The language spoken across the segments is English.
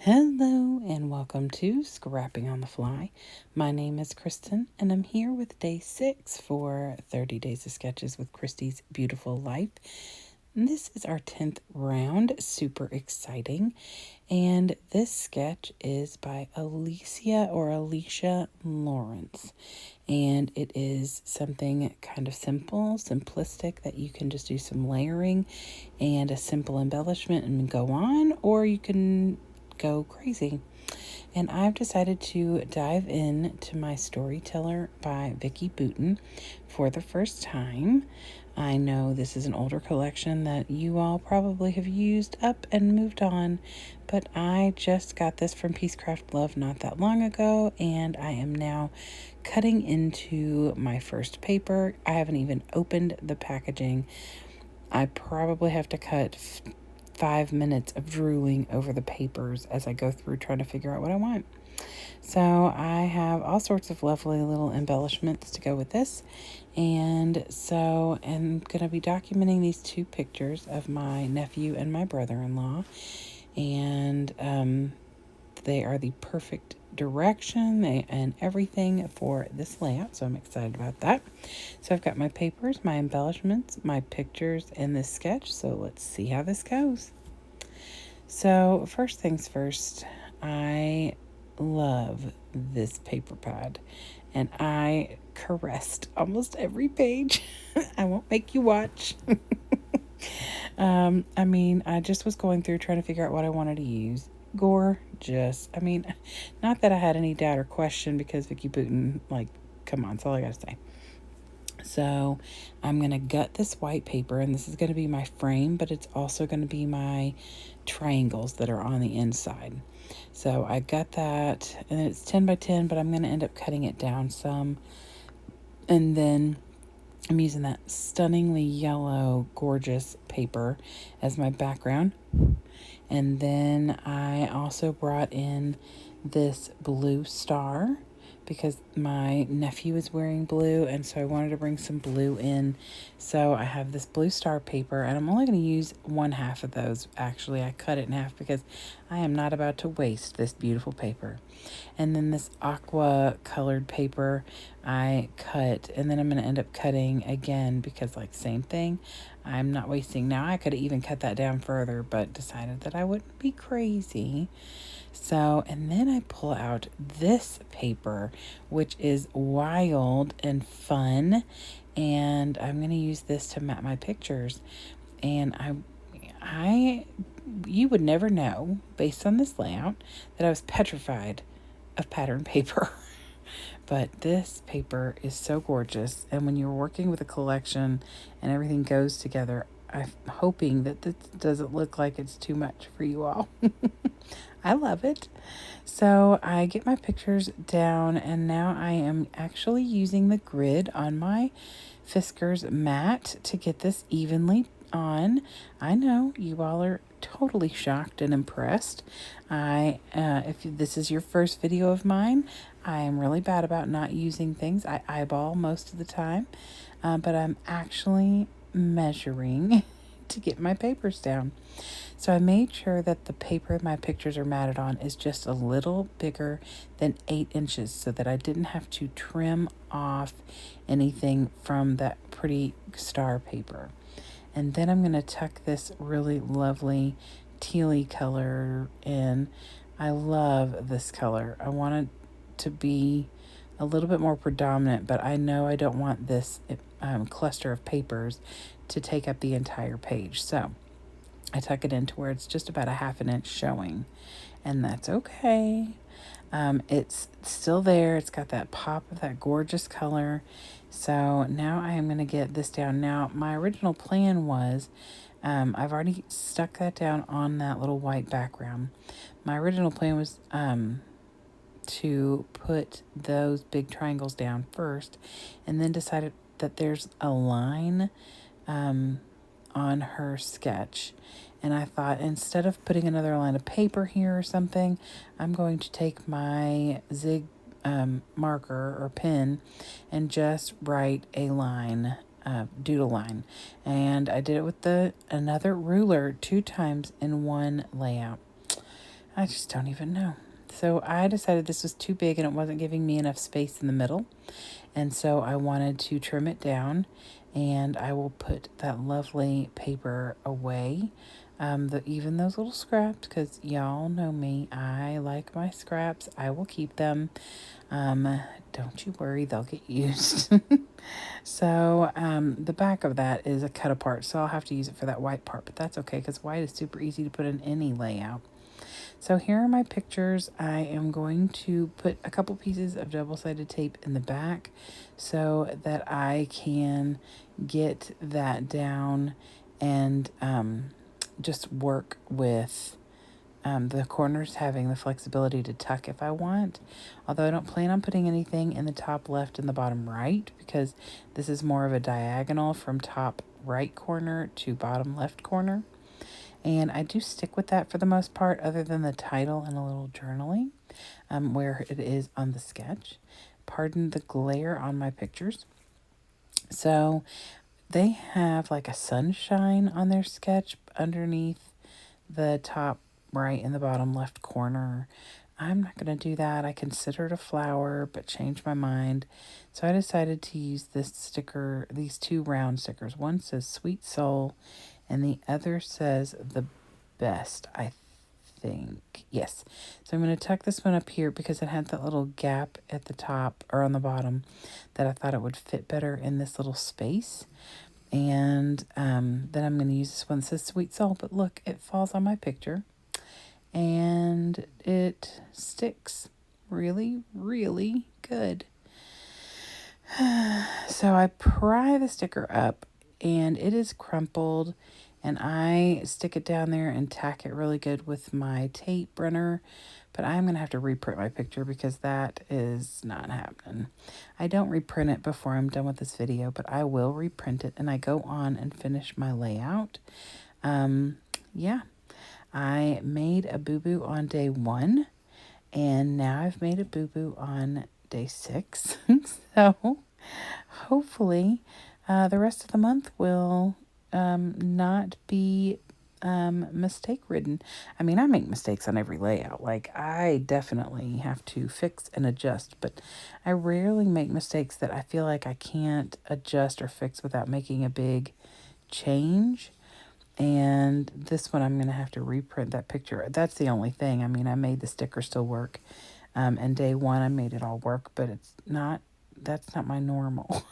Hello and welcome to Scrapping on the Fly. My name is Kristen and I'm here with day 6 for 30 Days of Sketches with Christy's Beautiful Life. And this is our 10th round, super exciting. And this sketch is by Alicia Lawrence. And it is something kind of simple, simplistic, that you can just do some layering and a simple embellishment and go on, or you can go crazy. And I've decided to dive in to my Storyteller by Vicki Boutin for the first time. I know this is an older collection that you all probably have used up and moved on, but I just got this from Peacecraft Love not that long ago, and I am now cutting into my first paper. I haven't even opened the packaging. I probably have to cut 5 minutes of drooling over the papers as I go through trying to figure out what I want. So I have all sorts of lovely little embellishments to go with this. And so I'm going to be documenting these 2 pictures of my nephew and my brother-in-law. And they are the perfect direction and everything for this layout, so I'm excited about that. So I've got my papers, my embellishments, my pictures, and this sketch, so let's see how this goes. So first things first, I love this paper pad, and I caressed almost every page. I won't make you watch. I just was going through trying to figure out what I wanted to use. Gorgeous. Not that I had any doubt or question, because Vicki Boutin, come on, that's all I gotta say. So I'm going to gut this white paper, and this is going to be my frame, but it's also going to be my triangles that are on the inside. So I got that, and it's 10 by 10, but I'm going to end up cutting it down some. And then I'm using that stunningly yellow, gorgeous paper as my background. And then I also brought in this blue star because my nephew is wearing blue, and so I wanted to bring some blue in. So I have this blue star paper, and I'm only going to use 1/2 of those. Actually, I cut it in half because I am not about to waste this beautiful paper. And then this aqua colored paper I cut, and then I'm going to end up cutting again because, same thing. I'm not wasting. Now I could have even cut that down further, but decided that I wouldn't be crazy. So, and then I pull out this paper, which is wild and fun, and I'm going to use this to map my pictures. And you would never know, based on this layout, that I was petrified of pattern paper. But this paper is so gorgeous, and when you're working with a collection and everything goes together, I'm hoping that this doesn't look like it's too much for you all. I love it. So I get my pictures down, and now I am actually using the grid on my Fiskars mat to get this evenly on. I know you all are totally shocked and impressed. If this is your first video of mine, I am really bad about not using things. I eyeball most of the time, but I'm actually measuring to get my papers down. So I made sure that the paper my pictures are matted on is just a little bigger than 8 inches so that I didn't have to trim off anything from that pretty star paper. And then I'm going to tuck this really lovely tealy color in. I love this color. I want it to be a little bit more predominant, but I know I don't want this cluster of papers to take up the entire page. So I tuck it in to where it's just about a 1/2 inch showing, and that's okay. It's still there. It's got that pop of that gorgeous color. So now I am going to get this down. Now, my original plan was, I've already stuck that down on that little white background. My original plan was to put those big triangles down first, and then decided that there's a line on her sketch, and I thought, instead of putting another line of paper here or something, I'm going to take my zig marker or pen and just write a line, doodle line. And I did it with another ruler 2 times in one layout. I just don't even know. So I decided this was too big and it wasn't giving me enough space in the middle. And so I wanted to trim it down, and I will put that lovely paper away. Even those little scraps, because y'all know me, I like my scraps. I will keep them. Don't you worry, they'll get used. So the back of that is a cut apart, so I'll have to use it for that white part, but that's okay because white is super easy to put in any layout. So here are my pictures. I am going to put a couple pieces of double-sided tape in the back so that I can get that down and just work with the corners having the flexibility to tuck if I want. Although I don't plan on putting anything in the top left and the bottom right because this is more of a diagonal from top right corner to bottom left corner. And I do stick with that for the most part, other than the title and a little journaling where it is on the sketch. Pardon the glare on my pictures. So they have like a sunshine on their sketch underneath the top right and the bottom left corner. I'm not going to do that. I considered a flower, but changed my mind. So I decided to use this sticker, these two round stickers. One says Sweet Soul, and the other says The Best, I think. Yes. So I'm going to tuck this one up here because it had that little gap at the top or on the bottom that I thought it would fit better in this little space. And then I'm going to use this one that says Sweet Soul, but look, it falls on my picture and it sticks really, really good. So I pry the sticker up and it is crumpled, and I stick it down there and tack it really good with my tape runner. But I'm going to have to reprint my picture because that is not happening. I don't reprint it before I'm done with this video, but I will reprint it and I go on and finish my layout. Yeah, I made a boo-boo on day 1, and now I've made a boo-boo on day 6. So hopefully the rest of the month will not be mistake ridden. I mean, I make mistakes on every layout. Like, I definitely have to fix and adjust, but I rarely make mistakes that I feel like I can't adjust or fix without making a big change. And this one, I'm going to have to reprint that picture. That's the only thing. I mean, I made the sticker still work. And day 1, I made it all work, but that's not my normal.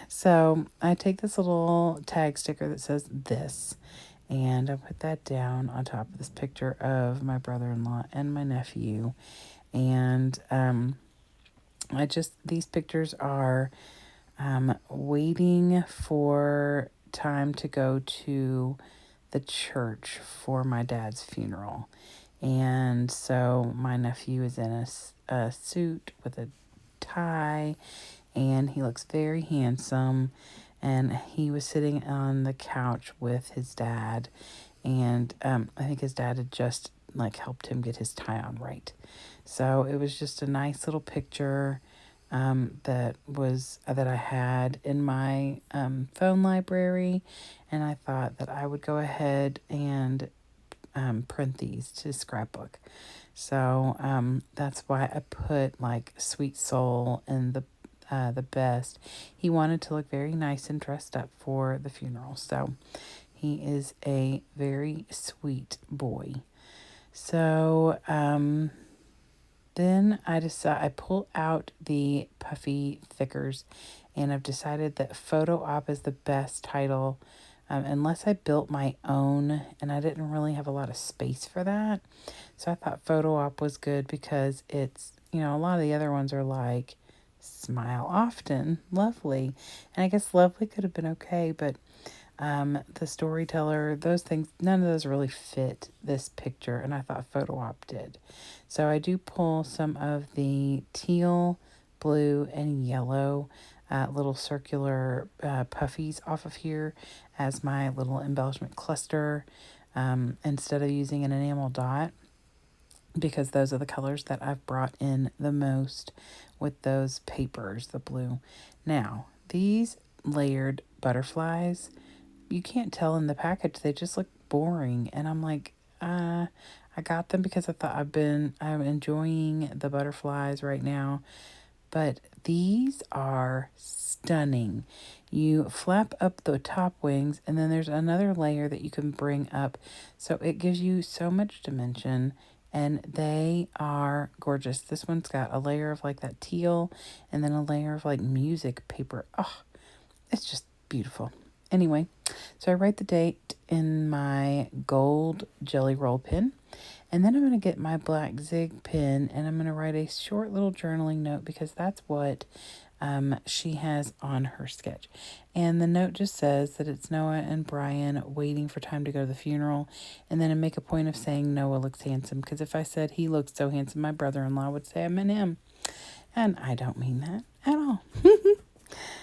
So I take this little tag sticker that says this, and I put that down on top of this picture of my brother-in-law and my nephew. And these pictures are waiting for time to go to the church for my dad's funeral. And so my nephew is in a suit with a tie, and he looks very handsome. And he was sitting on the couch with his dad, and I think his dad had just like helped him get his tie on right. So it was just a nice little picture that I had in my phone library, and I thought that I would go ahead and print these to scrapbook. So that's why I put like Sweet Soul and the Best. He wanted to look very nice and dressed up for the funeral. So he is a very sweet boy. So then I pull out the puffy thickers, and I've decided that Photo Op is the best title. Unless I built my own, and I didn't really have a lot of space for that. So I thought Photo Op was good because it's, a lot of the other ones are like Smile Often, Lovely. And I guess Lovely could have been okay, but the Storyteller, those things, none of those really fit this picture, and I thought Photo Op did. So I do pull some of the teal, blue, and yellow little circular puffies off of here as my little embellishment cluster instead of using an enamel dot, because those are the colors that I've brought in the most with those papers, the blue. Now, these layered butterflies, you can't tell in the package. They just look boring. And I'm like, I I got them because I thought I'm enjoying the butterflies right now. But these are stunning. You flap up the top wings, and then there's another layer that you can bring up. So it gives you so much dimension, and they are gorgeous. This one's got a layer of like that teal, and then a layer of like music paper. Oh, it's just beautiful. Anyway, so I write the date in my gold jelly roll pen. And then I'm going to get my black zig pen and I'm going to write a short little journaling note because that's what she has on her sketch. And the note just says that it's Noah and Brian waiting for time to go to the funeral. And then I make a point of saying Noah looks handsome because if I said he looks so handsome, my brother-in-law would say I meant him. And I don't mean that at all.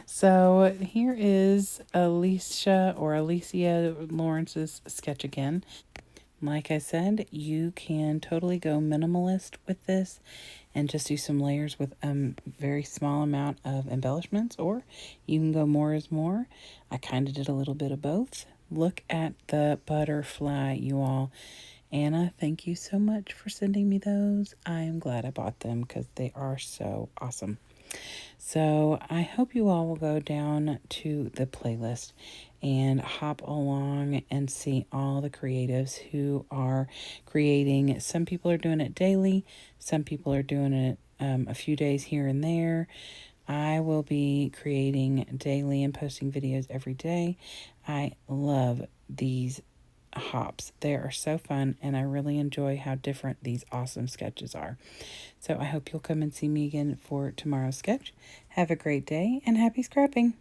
So here is Alicia Lawrence's sketch again. Like I said, you can totally go minimalist with this and just do some layers with a very small amount of embellishments, or you can go more is more. I kind of did a little bit of both. Look at the butterfly, you all. Anna, thank you so much for sending me those. I am glad I bought them because they are so awesome. So I hope you all will go down to the playlist and hop along and see all the creatives who are creating. Some people are doing it daily. Some people are doing it a few days here and there. I will be creating daily and posting videos every day. I love these hops. They are so fun, and I really enjoy how different these awesome sketches are. So I hope you'll come and see me again for tomorrow's sketch. Have a great day, and happy scrapping!